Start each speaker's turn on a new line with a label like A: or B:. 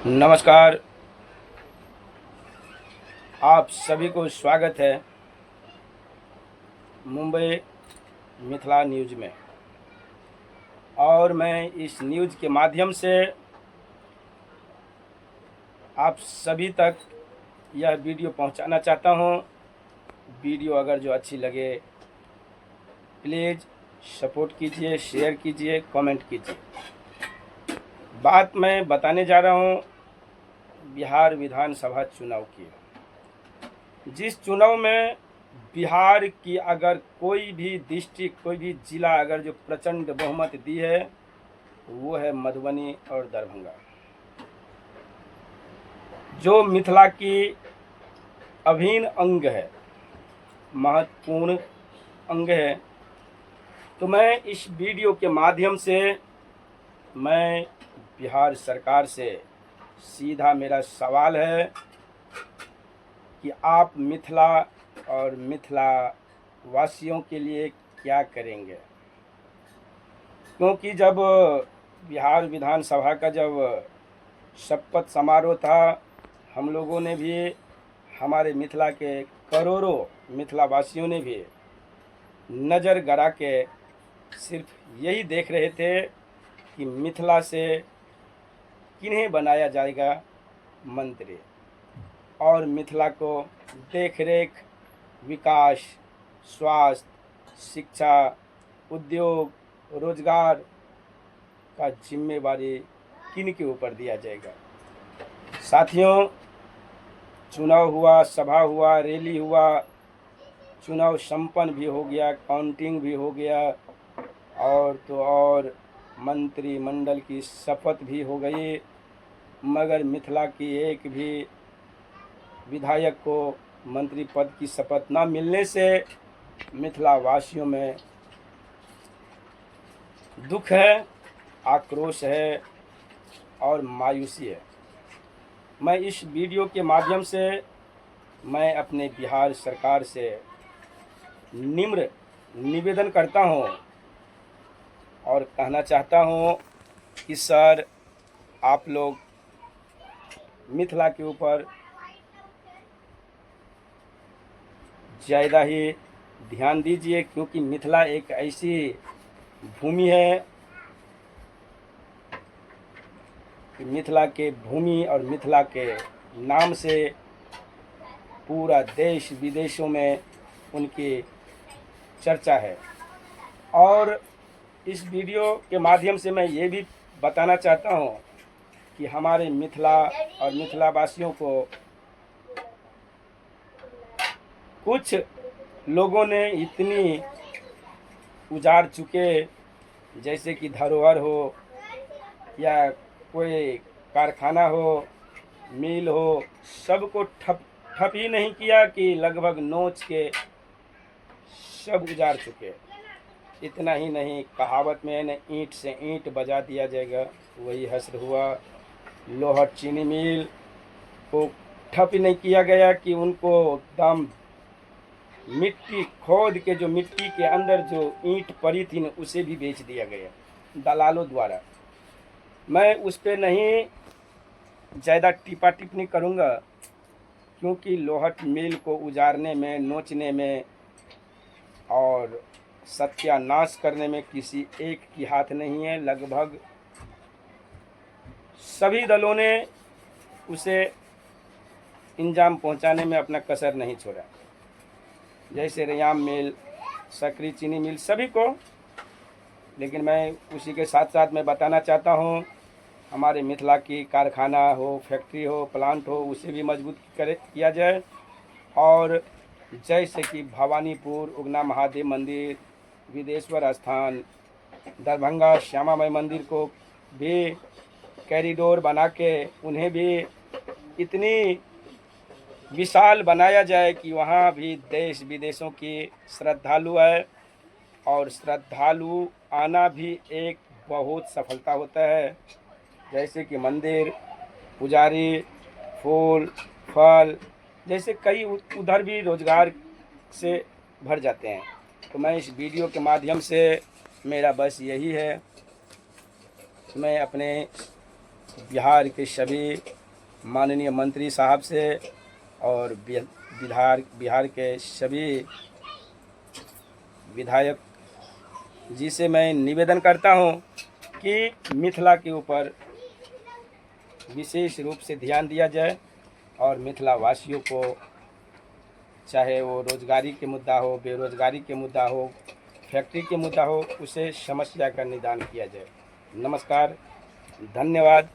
A: नमस्कार। आप सभी को स्वागत है मुंबई मिथिला न्यूज़ में। और मैं इस न्यूज़ के माध्यम से आप सभी तक यह वीडियो पहुंचाना चाहता हूं। वीडियो अगर जो अच्छी लगे प्लीज़ सपोर्ट कीजिए, शेयर कीजिए, कमेंट कीजिए। बात मैं बताने जा रहा हूं बिहार विधानसभा चुनाव की। जिस चुनाव में बिहार की अगर कोई भी डिस्ट्रिक्ट, कोई भी जिला अगर जो प्रचंड बहुमत दी है वो है मधुबनी और दरभंगा, जो मिथिला की अभिन्न अंग है, महत्वपूर्ण अंग है। तो मैं इस वीडियो के माध्यम से मैं बिहार सरकार से सीधा मेरा सवाल है कि आप मिथिला और मिथिला वासियों के लिए क्या करेंगे। क्योंकि जब बिहार विधानसभा का जब शपथ समारोह था, हम लोगों ने भी, हमारे मिथिला के करोड़ों मिथिला वासियों ने भी नज़र गड़ा के सिर्फ यही देख रहे थे कि मिथिला से किन्हें बनाया जाएगा मंत्री, और मिथिला को देख रेख, विकास, स्वास्थ्य, शिक्षा, उद्योग, रोजगार का जिम्मेवारी किन के ऊपर दिया जाएगा। साथियों, चुनाव हुआ, सभा हुआ, रैली हुआ, चुनाव संपन्न भी हो गया, काउंटिंग भी हो गया, और तो और मंत्रिमंडल की शपथ भी हो गई, मगर मिथिला की एक भी विधायक को मंत्री पद की शपथ न मिलने से मिथिला वासियों में दुख है, आक्रोश है और मायूसी है। मैं इस वीडियो के माध्यम से मैं अपने बिहार सरकार से निम्र निवेदन करता हूं और कहना चाहता हूं कि सर, आप लोग मिथिला के ऊपर ज़्यादा ही ध्यान दीजिए, क्योंकि मिथिला एक ऐसी भूमि है कि मिथिला के भूमि और मिथिला के नाम से पूरा देश विदेशों में उनकी चर्चा है। और इस वीडियो के माध्यम से मैं ये भी बताना चाहता हूँ कि हमारे मिथिला और मिथिला वासियों को कुछ लोगों ने इतनी उजाड़ चुके, जैसे कि धरोहर हो या कोई कारखाना हो, मिल हो, सबको ठप ही नहीं किया कि लगभग नोच के सब उजाड़ चुके। इतना ही नहीं, कहावत में है न, ईंट से ईंट बजा दिया जाएगा, वही हश्र हुआ। लोहट चीनी मिल को ठप ही नहीं किया गया कि उनको दम मिट्टी खोद के, जो मिट्टी के अंदर जो ईंट पड़ी थी न, उसे भी बेच दिया गया दलालों द्वारा। मैं उस पर नहीं ज़्यादा टिप्पा टिप्पणी करूँगा, क्योंकि लोहट मिल को उजाड़ने में, नोचने में और सत्यानाश करने में किसी एक की हाथ नहीं है। लगभग सभी दलों ने उसे इंजाम पहुंचाने में अपना कसर नहीं छोड़ा, जैसे रयाम मिल, सकरी चीनी मिल, सभी को। लेकिन मैं उसी के साथ साथ मैं बताना चाहता हूं, हमारे मिथिला की कारखाना हो, फैक्ट्री हो, प्लांट हो, उसे भी मजबूत किया जाए। और जैसे कि भवानीपुर उगना महादेव मंदिर, विदेश्वर स्थान, दरभंगा श्यामा माई मंदिर को भी कॉरिडोर बना के उन्हें भी इतनी विशाल बनाया जाए कि वहाँ भी देश विदेशों की श्रद्धालु है, और श्रद्धालु आना भी एक बहुत सफलता होता है। जैसे कि मंदिर, पुजारी, फूल, फल, जैसे कई उधर भी रोजगार से भर जाते हैं। तो मैं इस वीडियो के माध्यम से, मेरा बस यही है, मैं अपने बिहार के सभी माननीय मंत्री साहब से और बिहार के सभी विधायक जी से मैं निवेदन करता हूं कि मिथिला के ऊपर विशेष रूप से ध्यान दिया जाए और मिथिला वासियों को, चाहे वो रोजगारी के मुद्दा हो, बेरोजगारी के मुद्दा हो, फैक्ट्री के मुद्दा हो, उसे समस्या का निदान किया जाए। नमस्कार, धन्यवाद।